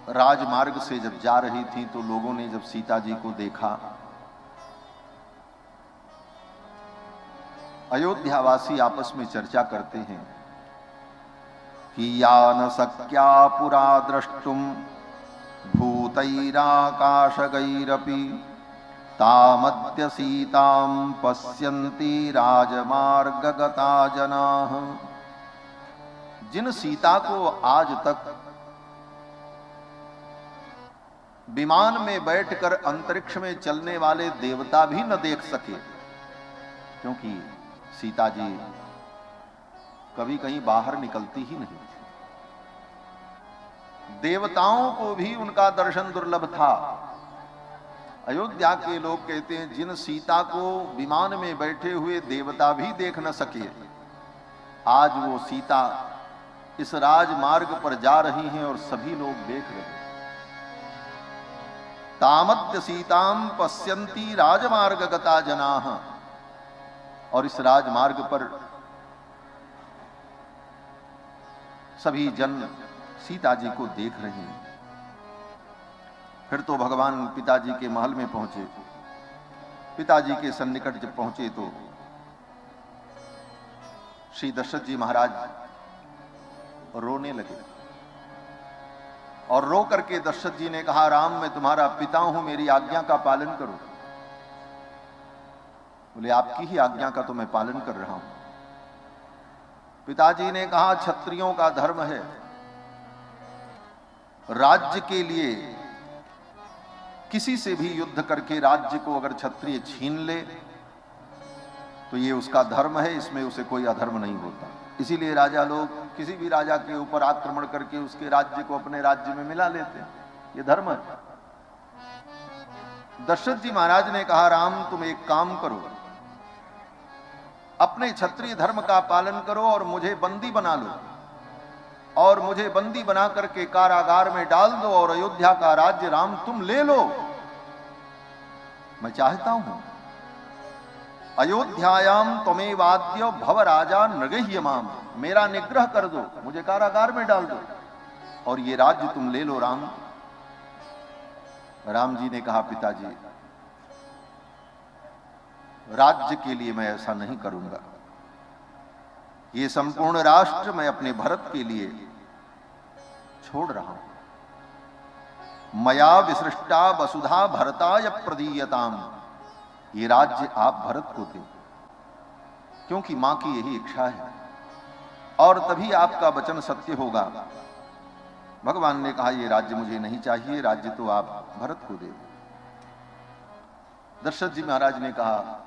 राजमार्ग से जब जा रही थी तो लोगों ने जब सीता जी को देखा, अयोध्यावासी आपस में चर्चा करते हैं कि या न शक्या पुरा द्रष्टुम भूतैराकाशगैरपि तामद्य सीतां पश्यन्ति राजमार्गगता जनाः। जिन सीता को आज तक विमान में बैठकर अंतरिक्ष में चलने वाले देवता भी न देख सके, क्योंकि सीता जी कभी कहीं बाहर निकलती ही नहीं थी। देवताओं को भी उनका दर्शन दुर्लभ था। अयोध्या के लोग कहते हैं जिन सीता को विमान में बैठे हुए देवता भी देख न सके, आज वो सीता इस राजमार्ग पर जा रही हैं और सभी लोग देख रहे हैं। तामद्य सीतां पश्यन्ति राजमार्गगता जनाः। और इस राजमार्ग पर सभी जन सीता जी को देख रहे हैं। फिर तो भगवान पिताजी के महल में पहुंचे। पिताजी के सन्निकट जब पहुंचे तो श्री दशरथ जी महाराज रोने लगे और रो करके दशरथ जी ने कहा, राम मैं तुम्हारा पिता हूं, मेरी आज्ञा का पालन करो। बोले आपकी ही आज्ञा का तो मैं पालन कर रहा हूं। पिताजी ने कहा क्षत्रियों का धर्म है, राज्य के लिए किसी से भी युद्ध करके राज्य को अगर क्षत्रिय छीन ले तो ये उसका धर्म है, इसमें उसे कोई अधर्म नहीं होता। इसीलिए राजा लोग किसी भी राजा के ऊपर आक्रमण करके उसके राज्य को अपने राज्य में मिला लेते हैं, ये धर्म है। दशरथ जी महाराज ने कहा, राम तुम एक काम करो, अपने क्षत्रिय धर्म का पालन करो और मुझे बंदी बना लो और मुझे बंदी बना करके कारागार में डाल दो और अयोध्या का राज्य राम तुम ले लो। मैं चाहता हूं अयोध्यायाम त्वमेवाद्य भव राजा नृगह्यमाम, मेरा निग्रह कर दो, मुझे कारागार में डाल दो और ये राज्य तुम ले लो। राम जी ने कहा, पिताजी राज्य के लिए मैं ऐसा नहीं करूंगा, ये संपूर्ण राष्ट्र मैं अपने भरत के लिए छोड़ रहा हूं। मया विसृष्टा वसुधा भरताय प्रदीयताम, ये राज्य आप भरत को दे, क्योंकि मां की यही इच्छा है और तभी आपका वचन सत्य होगा। भगवान ने कहा, ये राज्य मुझे नहीं चाहिए, राज्य तो आप भरत को दे। दशरथ जी महाराज ने कहा,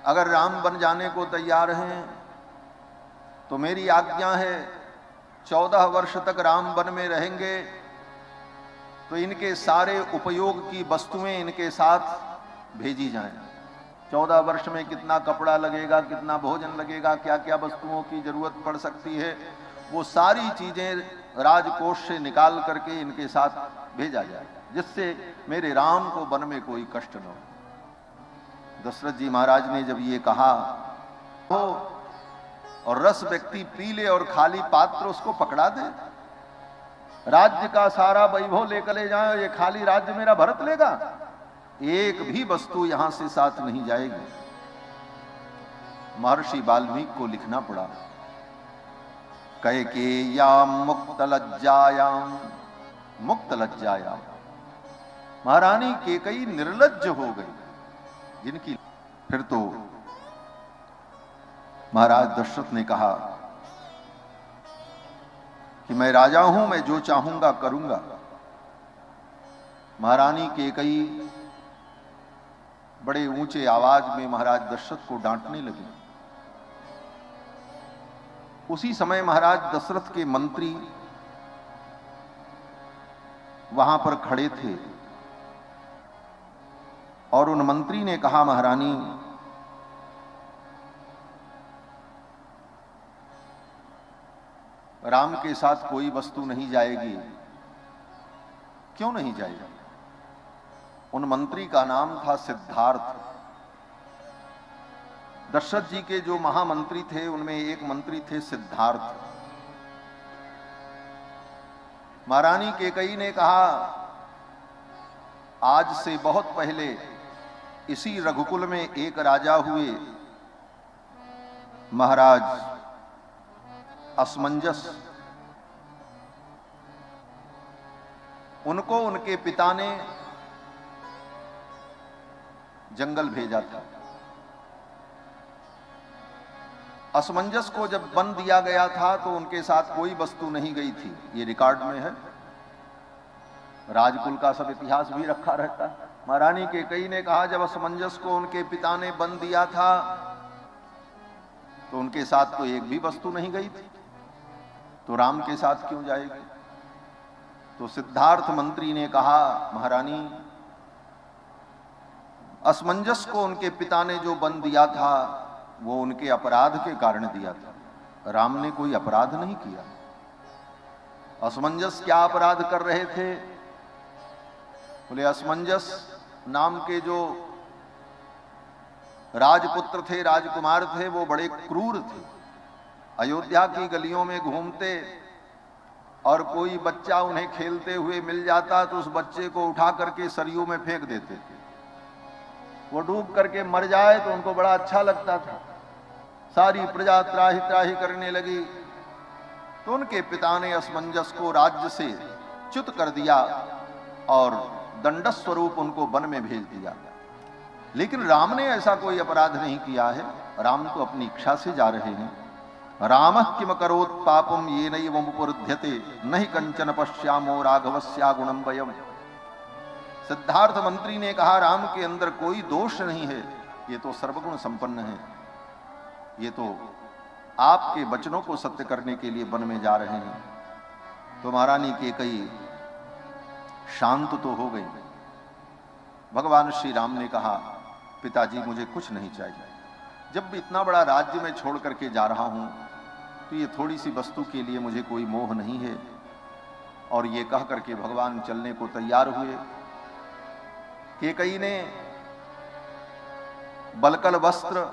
अगर राम बन जाने को तैयार हैं तो मेरी आज्ञा है 14 वर्ष तक राम वन में रहेंगे तो इनके सारे उपयोग की वस्तुएं इनके साथ भेजी जाएं। 14 वर्ष में कितना कपड़ा लगेगा, कितना भोजन लगेगा, क्या क्या वस्तुओं की जरूरत पड़ सकती है, वो सारी चीजें राजकोष से निकाल करके इनके साथ भेजा जाए, जिससे मेरे राम को वन में कोई कष्ट न हो। दशरथ जी महाराज ने जब ये कहा तो और रस व्यक्ति पी ले और खाली पात्र उसको पकड़ा दे, राज्य का सारा वैभव लेकर ले जाए, ये खाली राज्य मेरा भरत लेगा, एक भी वस्तु यहां से साथ नहीं जाएगी। महर्षि वाल्मीकि को लिखना पड़ा, कैकेय्याम मुक्त लज्जायाम, मुक्त लज्जायाम, महारानी कैकेयी निर्लज्ज हो गई जिनकी। फिर तो महाराज दशरथ ने कहा कि मैं राजा हूं, मैं जो चाहूंगा करूंगा। महारानी कैकेयी बड़े ऊंचे आवाज में महाराज दशरथ को डांटने लगी। उसी समय महाराज दशरथ के मंत्री वहां पर खड़े थे और उन मंत्री ने कहा, महारानी राम के साथ कोई वस्तु नहीं जाएगी। क्यों नहीं जाएगी? उन मंत्री का नाम था सिद्धार्थ। दशरथ जी के जो महामंत्री थे उनमें एक मंत्री थे सिद्धार्थ। महारानी कैकेयी ने कहा, आज से बहुत पहले इसी रघुकुल में एक राजा हुए, महाराज असमंजस। उनको उनके पिता ने जंगल भेजा था। असमंजस को जब बन दिया गया था तो उनके साथ कोई वस्तु नहीं गई थी, ये रिकॉर्ड में है। राजकुल का सब इतिहास भी रखा रहता है। महारानी कैकेयी ने कहा, जब असमंजस को उनके पिता ने बन दिया था तो उनके साथ तो एक भी वस्तु नहीं गई थी, तो राम के साथ क्यों जाएगी? तो सिद्धार्थ मंत्री ने कहा, महारानी, असमंजस को उनके पिता ने जो बन दिया था वो उनके अपराध के कारण दिया था, राम ने कोई अपराध नहीं किया। असमंजस क्या अपराध कर रहे थे? बोले, असमंजस नाम के जो राजपुत्र थे, राजकुमार थे, वो बड़े क्रूर थे। अयोध्या की गलियों में घूमते और कोई बच्चा उन्हें खेलते हुए मिल जाता तो उस बच्चे को उठा करके सरयू में फेंक देते थे। वो डूब करके मर जाए तो उनको बड़ा अच्छा लगता था। सारी प्रजा त्राही त्राही करने लगी तो उनके पिता ने असमंजस को राज्य से च्युत कर दिया और दंडस स्वरूप उनको वन में भेज दिया। लेकिन राम ने ऐसा कोई अपराध नहीं किया है। राम तो अपनी इच्छा से जा रहे हैं। रामः किम करोत् पापम येनैवमुपरुध्यते नहि कंचन पश्यामो राघवस्या गुणं वयम्। सिद्धार्थ मंत्री ने कहा, राम के अंदर कोई दोष नहीं है, ये तो सर्वगुण संपन्न है। ये तो आपके वचनों को सत्य करने के लिए वन में जा रहे हैं। तो महारानी कैकेयी शांत तो हो गई। भगवान श्री राम ने कहा, पिताजी, मुझे कुछ नहीं चाहिए। जब भी इतना बड़ा राज्य में छोड़ करके जा रहा हूं तो ये थोड़ी सी वस्तु के लिए मुझे कोई मोह नहीं है। और ये कह करके भगवान चलने को तैयार हुए। कैकेयी ने बलकल वस्त्र,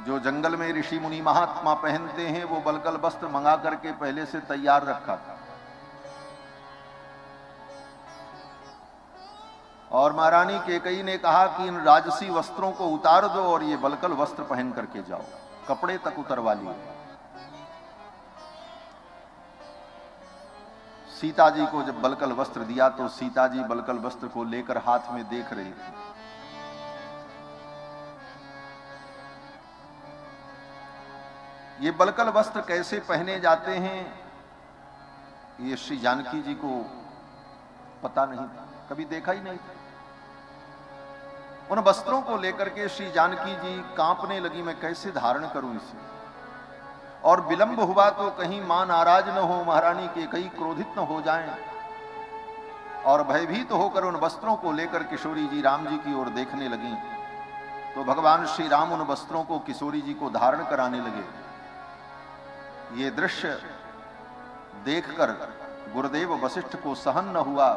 जो जंगल में ऋषि मुनि महात्मा पहनते हैं, वो बलकल वस्त्र मंगा करके पहले से तैयार रखा था। और महारानी कैकेयी ने कहा कि इन राजसी वस्त्रों को उतार दो और ये बलकल वस्त्र पहन करके जाओ, कपड़े तक उतरवा लिए। सीता जी को जब बलकल वस्त्र दिया तो सीता जी बलकल वस्त्र को लेकर हाथ में देख रही थी। ये बलकल वस्त्र कैसे पहने जाते हैं ये श्री जानकी जी को पता नहीं था, कभी देखा ही नहीं था। उन वस्त्रों को लेकर के श्री जानकी जी कांपने लगी, मैं कैसे धारण करूं इसे। और विलंब हुआ तो कहीं मां नाराज न हो, महारानी कैकेयी क्रोधित न हो जाएं। और भयभीत होकर उन वस्त्रों को लेकर किशोरी जी राम जी की ओर देखने लगी। तो भगवान श्री राम उन वस्त्रों को किशोरी जी को धारण कराने लगे। ये दृश्य देखकर गुरुदेव वशिष्ठ को सहन न हुआ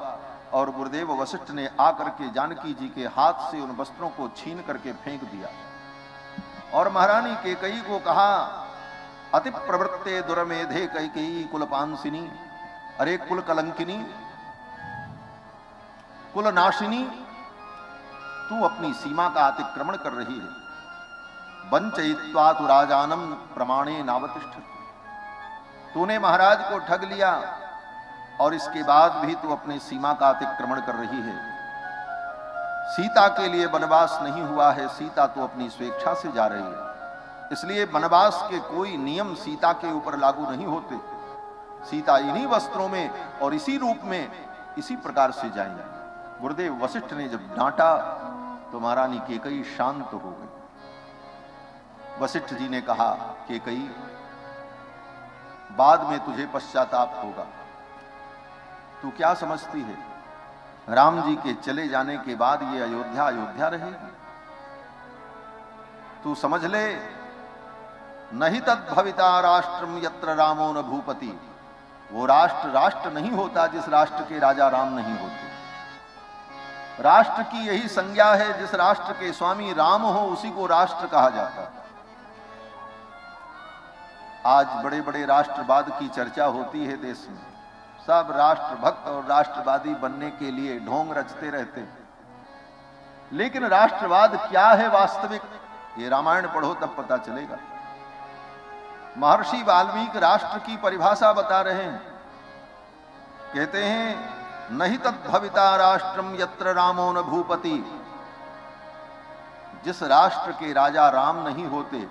और गुरुदेव वशिष्ठ ने आकर के जानकी जी के हाथ से उन वस्त्रों को छीन करके फेंक दिया। और महारानी कैकेयी को कहा, अति प्रवृत्ते दुर्मेधे कैकेयी कुलपांसिनी, अरे कुल कलंकिनी, कुल नाशिनी, तू अपनी सीमा का अतिक्रमण कर रही है। वंचयित्वा तु राजानम प्रमाणे नावतिष्ठ, तूने महाराज को ठग लिया और इसके बाद भी तू अपनी सीमा का अतिक्रमण कर रही है। सीता के लिए वनवास नहीं हुआ है, सीता तो अपनी स्वेच्छा से जा रही है, इसलिए वनवास के कोई नियम सीता के ऊपर लागू नहीं होते। सीता इन्हीं वस्त्रों में और इसी रूप में इसी प्रकार से जाएंगे। गुरुदेव वशिष्ठ ने जब डांटा तो महारानी कैकेयी शांत हो गई। वशिष्ठ जी ने कहा, कैकेयी, बाद में तुझे पश्चाताप होगा। तू क्या समझती है, राम जी के चले जाने के बाद ये अयोध्या अयोध्या रहेगी? तू समझ ले, नहीं तद भविता राष्ट्रम यत्र रामो न भूपति। वो राष्ट्र राष्ट्र नहीं होता जिस राष्ट्र के राजा राम नहीं होते। राष्ट्र की यही संज्ञा है, जिस राष्ट्र के स्वामी राम हो उसी को राष्ट्र कहा जाता है। आज बड़े बड़े राष्ट्रवाद की चर्चा होती है देश में, सब राष्ट्रभक्त और राष्ट्रवादी बनने के लिए ढोंग रचते रहते हैं। लेकिन राष्ट्रवाद क्या है वास्तविक, ये रामायण पढ़ो तब पता चलेगा। महर्षि वाल्मीकि राष्ट्र की परिभाषा बता रहे हैं, कहते हैं नहीं तद्भविता राष्ट्रम यत्र रामो न भूपति। जिस राष्ट्र के राजा राम नहीं होते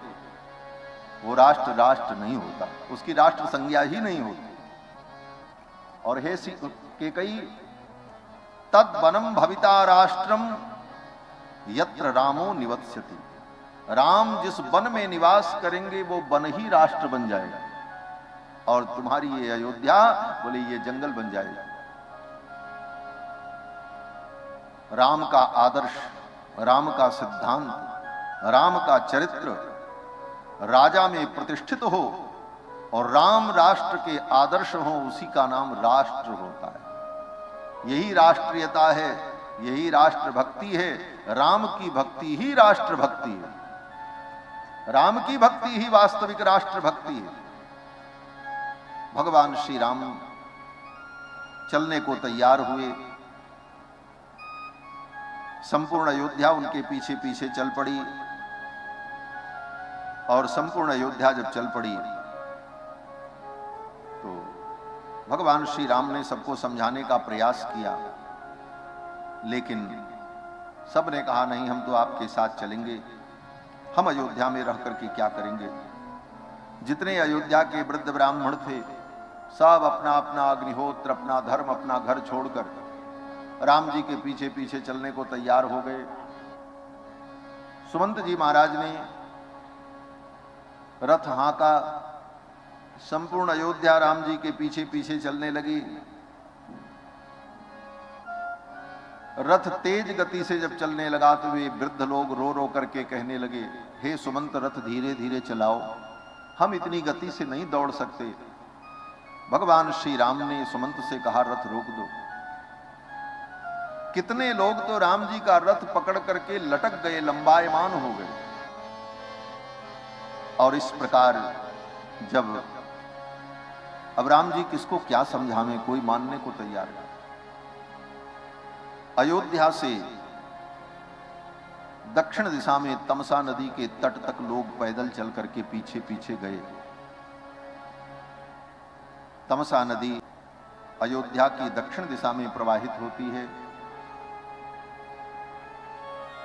वो राष्ट्र राष्ट्र नहीं होता, उसकी राष्ट्र संज्ञा ही नहीं होती। और हे के कई तद वनम भविता राष्ट्रम यत्र रामो निवत्स्यति। राम जिस वन में निवास करेंगे वो वन ही राष्ट्र बन जाएगा, और तुम्हारी ये अयोध्या बोले ये जंगल बन जाएगा। राम का आदर्श, राम का सिद्धांत, राम का चरित्र राजा में प्रतिष्ठित हो और राम राष्ट्र के आदर्श हो, उसी का नाम राष्ट्र होता है। यही राष्ट्रीयता है, यही राष्ट्र भक्ति है। राम की भक्ति ही राष्ट्र भक्ति है, राम की भक्ति ही वास्तविक राष्ट्र भक्ति है। भगवान श्री राम चलने को तैयार हुए, संपूर्ण अयोध्या उनके पीछे पीछे चल पड़ी, और संपूर्ण अयोध्या जब चल पड़ी तो भगवान श्री राम ने सबको समझाने का प्रयास किया, लेकिन सब ने कहा नहीं, हम तो आपके साथ चलेंगे, हम अयोध्या में रह करके क्या करेंगे। जितने अयोध्या के वृद्ध ब्राह्मण थे सब अपना अपना अग्निहोत्र, अपना धर्म, अपना घर छोड़कर राम जी के पीछे पीछे चलने को तैयार हो गए। सुमंत जी महाराज ने रथ हाँका, संपूर्ण अयोध्या राम जी के पीछे पीछे चलने लगी। रथ तेज गति से जब चलने लगा तो वे वृद्ध लोग रो रो करके कहने लगे, हे सुमंत रथ धीरे धीरे चलाओ, हम इतनी गति से नहीं दौड़ सकते। भगवान श्री राम ने सुमंत से कहा रथ रोक दो। कितने लोग तो राम जी का रथ पकड़ करके लटक गए, लंबायमान हो गए। और इस प्रकार जब अब राम जी किसको क्या समझावें, कोई मानने को तैयार नहीं। अयोध्या से दक्षिण दिशा में तमसा नदी के तट तक लोग पैदल चल करके पीछे पीछे गए। तमसा नदी अयोध्या की दक्षिण दिशा में प्रवाहित होती है।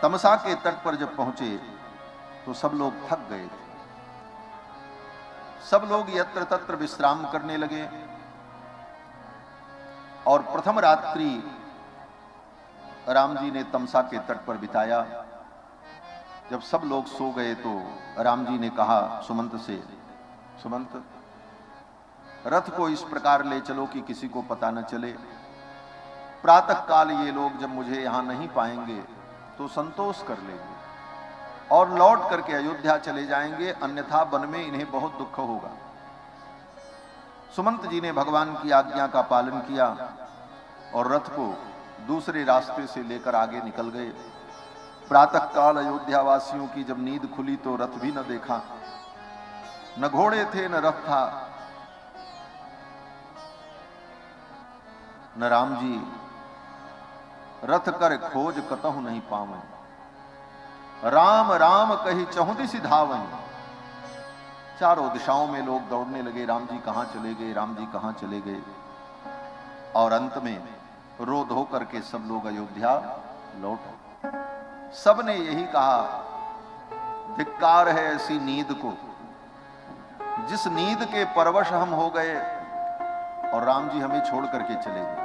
तमसा के तट पर जब पहुंचे तो सब लोग थक गए थे। सब लोग यत्र तत्र विश्राम करने लगे, और प्रथम रात्रि राम जी ने तमसा के तट पर बिताया। जब सब लोग सो गए तो राम जी ने कहा सुमंत से, सुमंत रथ को इस प्रकार ले चलो कि किसी को पता न चले। प्रातः काल ये लोग जब मुझे यहां नहीं पाएंगे तो संतोष कर लेंगे और लौट करके अयोध्या चले जाएंगे, अन्यथा वन में इन्हें बहुत दुख होगा। सुमंत जी ने भगवान की आज्ञा का पालन किया और रथ को दूसरे रास्ते से लेकर आगे निकल गए। प्रातः काल अयोध्या वासियों की जब नींद खुली तो रथ भी न देखा, न घोड़े थे न रथ था, न राम जी। रथ कर खोज कतहु नहीं पावन, राम राम कही चहुदिस धावन। चारों दिशाओं में लोग दौड़ने लगे, राम जी कहां चले गए, राम जी कहां चले गए। और अंत में रो धो करके सब लोग अयोध्या लौटे। सब ने यही कहा, धिक्कार है ऐसी नींद को, जिस नींद के परवश हम हो गए और राम जी हमें छोड़ करके चले गए।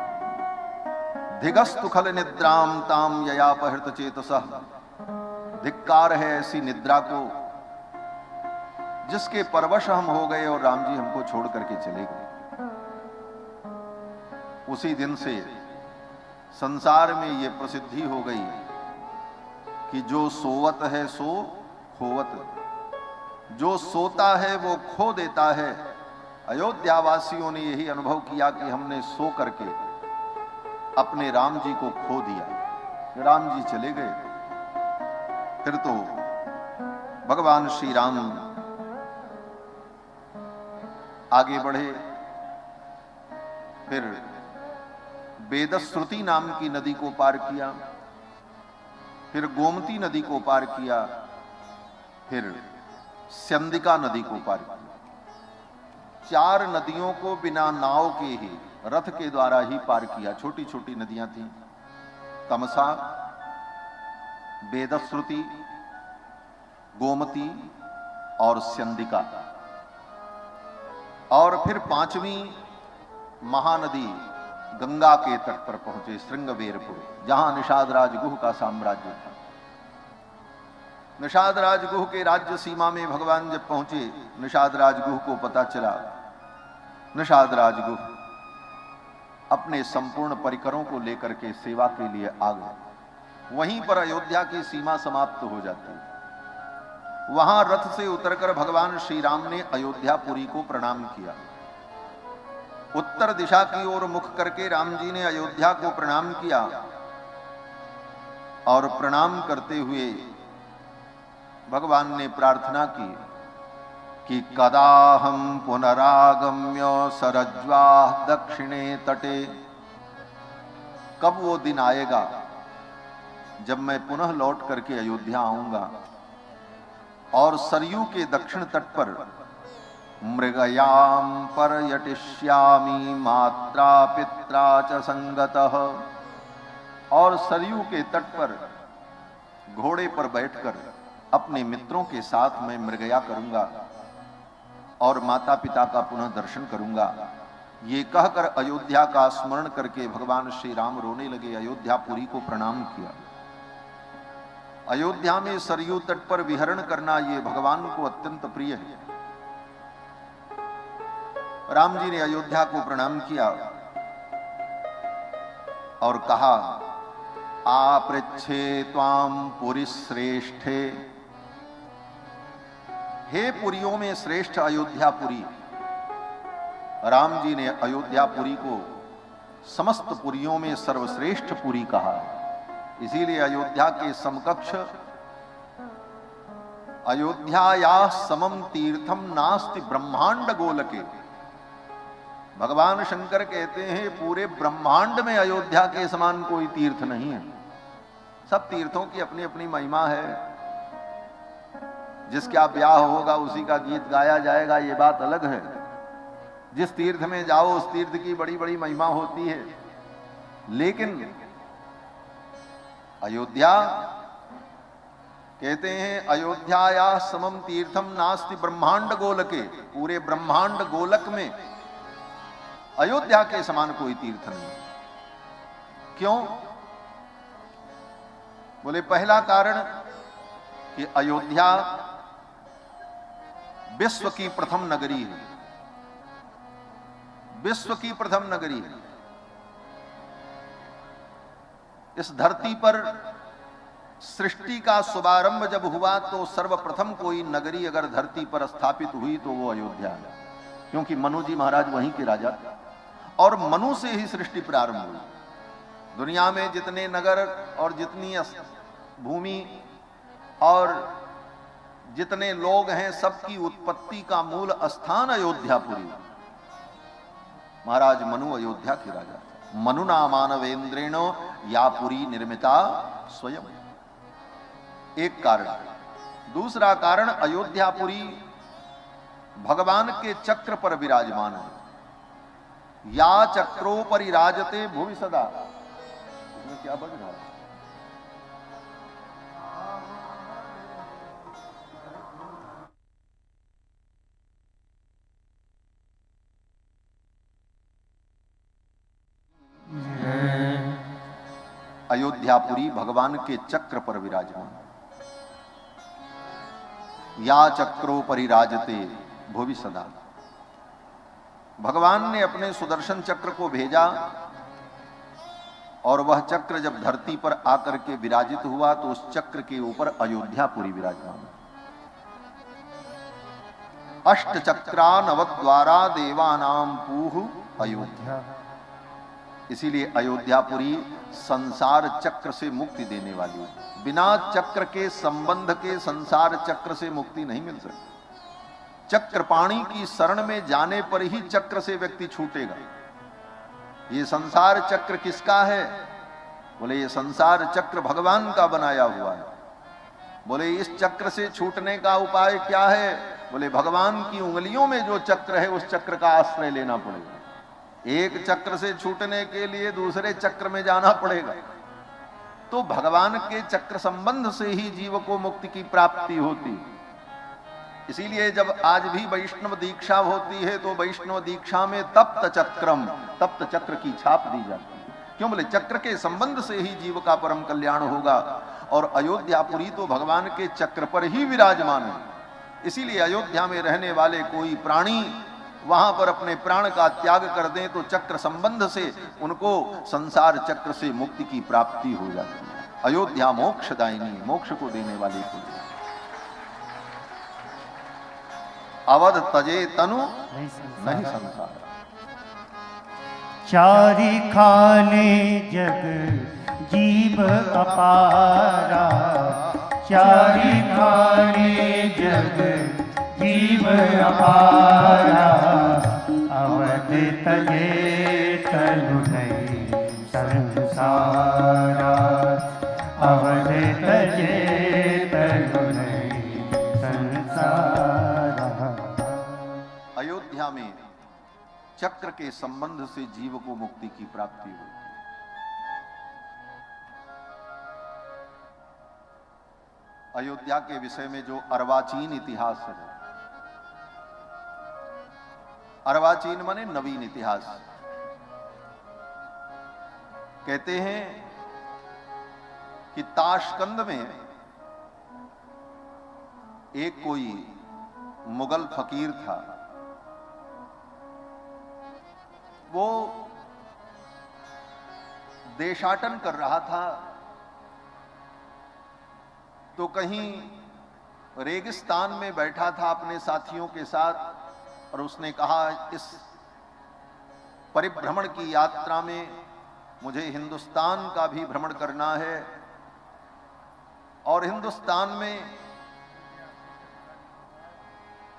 धिगस्तु खल निद्राम ताम ययापहृत चेतसः। धिक्कार है ऐसी निद्रा को जिसके परवश हम हो गए और राम जी हमको छोड़ करके चले गए। उसी दिन से संसार में ये प्रसिद्धि हो गई कि जो सोवत है सो खोवत, जो सोता है वो खो देता है। अयोध्या वासियों ने यही अनुभव किया कि हमने सो करके अपने राम जी को खो दिया। राम जी चले गए, फिर तो भगवान श्री राम आगे बढ़े, फिर वेदश्रुति नाम की नदी को पार किया, फिर गोमती नदी को पार किया, फिर स्यंदिका नदी को पार किया। 4 नदियों को बिना नाव के ही, रथ के द्वारा ही पार किया। छोटी छोटी नदियां थीं, तमसा, वेदश्रुति, गोमती और स्यंदिका। और फिर 5वीं महानदी गंगा के तट पर पहुंचे, श्रृंगबेरपुर, जहां निषाद राजगुह का साम्राज्य था। निषाद राजगुह के राज्य सीमा में भगवान जब पहुंचे, निषाद राजगुह को पता चला। निषाद राजगुह अपने संपूर्ण परिकरों को लेकर के सेवा के लिए आ गए। वहीं पर अयोध्या की सीमा समाप्त हो जाती है। वहां रथ से उतरकर भगवान श्री राम ने अयोध्यापुरी को प्रणाम किया। उत्तर दिशा की ओर मुख करके राम जी ने अयोध्या को प्रणाम किया और प्रणाम करते हुए भगवान ने प्रार्थना की कि कदाहं पुनरागम्य सरज्वाः दक्षिणे तटे, कब वो दिन आएगा जब मैं पुनः लौट करके अयोध्या आऊंगा और सरयू के दक्षिण तट पर मृगयाम पर्यटिष्यामि मात्रा पित्रा च संगतः, और सरयू के तट पर घोड़े पर बैठकर अपने मित्रों के साथ मैं मृगया करूंगा और माता पिता का पुनः दर्शन करूंगा। ये कहकर अयोध्या का स्मरण करके भगवान श्री राम रोने लगे, अयोध्यापुरी को प्रणाम किया। अयोध्या में सरयू तट पर विहरण करना ये भगवान को अत्यंत प्रिय है। राम जी ने अयोध्या को प्रणाम किया और कहा, आपृच्छे त्वाम पुरी श्रेष्ठे, हे पुरियों में श्रेष्ठ अयोध्यापुरी। राम जी ने अयोध्यापुरी को समस्त पुरियों में सर्वश्रेष्ठ पुरी कहा। इसीलिए अयोध्या के समकक्ष, अयोध्याया समम तीर्थम नास्ति ब्रह्मांड गोलके। भगवान शंकर कहते हैं पूरे ब्रह्मांड में अयोध्या के समान कोई तीर्थ नहीं है। सब तीर्थों की अपनी अपनी महिमा है। जिसका ब्याह होगा उसी का गीत गाया जाएगा, ये बात अलग है। जिस तीर्थ में जाओ उस तीर्थ की बड़ी बड़ी महिमा होती है। लेकिन अयोध्या कहते हैं अयोध्याया समम तीर्थम नास्ति ब्रह्मांड गोलके, पूरे ब्रह्मांड गोलक में अयोध्या के समान कोई तीर्थ नहीं। क्यों? बोले पहला कारण कि अयोध्या विश्व की प्रथम नगरी है। विश्व की प्रथम नगरी है। इस धरती पर सृष्टि का शुभारंभ जब हुआ तो सर्वप्रथम कोई नगरी अगर धरती पर स्थापित हुई तो वो अयोध्या है, क्योंकि मनु जी महाराज वहीं के राजा और मनु से ही सृष्टि प्रारंभ हुई। दुनिया में जितने नगर और जितनी भूमि और जितने लोग हैं, सबकी उत्पत्ति का मूल स्थान अयोध्यापुरी। महाराज मनु अयोध्या के राजा। मनुना मानवेंद्रेण या पुरी निर्मिता स्वयं, एक कारण। दूसरा कारण अयोध्यापुरी भगवान के चक्र पर विराजमान है। या चक्रोपरि राजते भुवि सदा। इसमें क्या बज रहा है? अयोध्यापुरी भगवान के चक्र पर विराजमान। या चक्रोपरि राजते भुवि सदा। भगवान ने अपने सुदर्शन चक्र को भेजा और वह चक्र जब धरती पर आकर के विराजित हुआ तो उस चक्र के ऊपर अयोध्यापुरी विराजमान। अष्ट चक्रा नवद्वारा देवानाम पूह अयोध्या। इसीलिए अयोध्यापुरी संसार चक्र से मुक्ति देने वाली है। बिना चक्र के संबंध के संसार चक्र से मुक्ति नहीं मिल सकती। चक्रपाणी की शरण में जाने पर ही चक्र से व्यक्ति छूटेगा। ये संसार चक्र किसका है? बोले ये संसार चक्र भगवान का बनाया हुआ है। बोले इस चक्र से छूटने का उपाय क्या है? बोले भगवान की उंगलियों में जो चक्र है उस चक्र का आश्रय लेना पड़ेगा। एक चक्र से छूटने के लिए दूसरे चक्र में जाना पड़ेगा। तो भगवान के चक्र संबंध से ही जीव को मुक्ति की प्राप्ति होती। इसीलिए जब आज भी वैष्णव दीक्षा होती है तो वैष्णव दीक्षा में तप्त चक्रम, तप्त चक्र की छाप दी जाती है। क्यों? बोले चक्र के संबंध से ही जीव का परम कल्याण होगा। और अयोध्यापुरी तो भगवान के चक्र पर ही विराजमान है। इसीलिए अयोध्या में रहने वाले कोई प्राणी वहां पर अपने प्राण का त्याग कर दें तो चक्र संबंध से उनको संसार चक्र से मुक्ति की प्राप्ति हो जाती है। अयोध्या मोक्षदायिनी, मोक्ष को देने वाली को। अवध तजे तनु नहीं संसार। चारि खाने जग जीव अपारा, चारि खाने जग जीव अपारा, अवध तजे तनु नहीं संसारा, अवध तजे तनु नहीं संसारा। अयोध्या में चक्र के संबंध से जीव को मुक्ति की प्राप्ति होती है। अयोध्या के विषय में जो अर्वाचीन इतिहास है, अर्वाचीन माने नवीन इतिहास, कहते हैं कि ताशकंद में एक कोई मुगल फकीर था। वो देशाटन कर रहा था तो कहीं रेगिस्तान में बैठा था अपने साथियों के साथ और उसने कहा इस परिभ्रमण की यात्रा में मुझे हिंदुस्तान का भी भ्रमण करना है और हिंदुस्तान में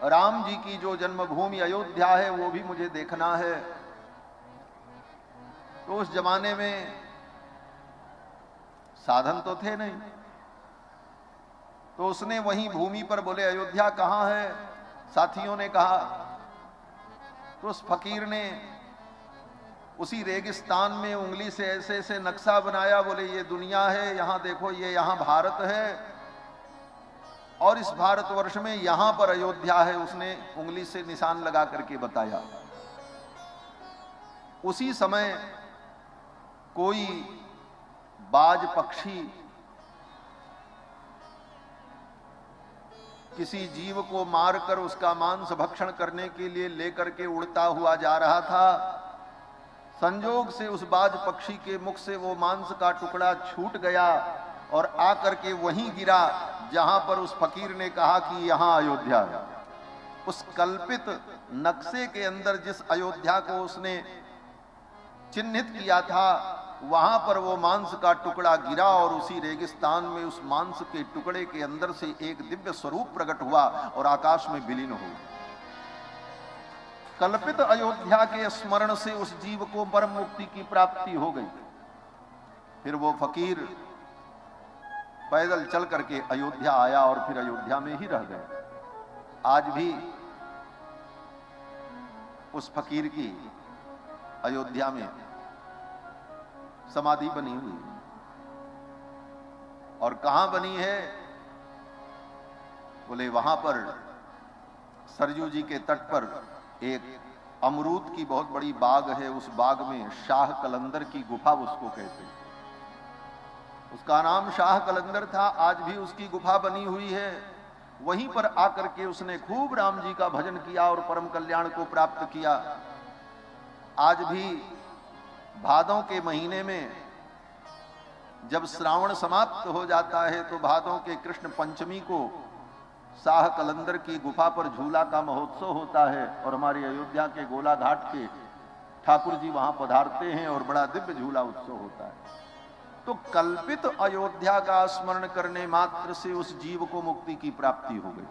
राम जी की जो जन्मभूमि अयोध्या है वो भी मुझे देखना है। तो उस जमाने में साधन तो थे नहीं, तो उसने वहीं भूमि पर, बोले अयोध्या कहाँ है? साथियों ने कहा। तो उस फकीर ने उसी रेगिस्तान में उंगली से ऐसे ऐसे नक्शा बनाया, बोले ये दुनिया है, यहां देखो ये यहां भारत है और इस भारतवर्ष में यहां पर अयोध्या है। उसने उंगली से निशान लगा करके बताया। उसी समय कोई बाज पक्षी किसी जीव को मारकर उसका मांस भक्षण करने के लिए लेकर के उड़ता हुआ जा रहा था। संजोग से उस बाज पक्षी के मुख से वो मांस का टुकड़ा छूट गया और आकर के वहीं गिरा जहां पर उस फकीर ने कहा कि यहां अयोध्या है। उस कल्पित नक्शे के अंदर जिस अयोध्या को उसने चिन्हित किया था वहां पर वो मांस का टुकड़ा गिरा और उसी रेगिस्तान में उस मांस के टुकड़े के अंदर से एक दिव्य स्वरूप प्रकट हुआ और आकाश में विलीन हो। कल्पित अयोध्या के स्मरण से उस जीव को परम मुक्ति की प्राप्ति हो गई। फिर वो फकीर पैदल चल करके अयोध्या आया और फिर अयोध्या में ही रह गए। आज भी उस फकीर की अयोध्या में समाधि बनी हुई और कहां बनी है? बोले वहां पर सरजू जी के तट पर एक अमरूद की बहुत बड़ी बाग है। उस बाग में शाह कलंदर की गुफा उसको कहते हैं। उसका नाम शाह कलंदर था। आज भी उसकी गुफा बनी हुई है। वहीं पर आकर के उसने खूब राम जी का भजन किया और परम कल्याण को प्राप्त किया। आज भी भादों के महीने में जब श्रावण समाप्त हो जाता है तो भादों के कृष्ण पंचमी को शाह कलंदर की गुफा पर झूला का महोत्सव होता है और हमारे अयोध्या के गोला घाट के ठाकुर जी वहां पधारते हैं और बड़ा दिव्य झूला उत्सव होता है। तो कल्पित अयोध्या का स्मरण करने मात्र से उस जीव को मुक्ति की प्राप्ति हो गई।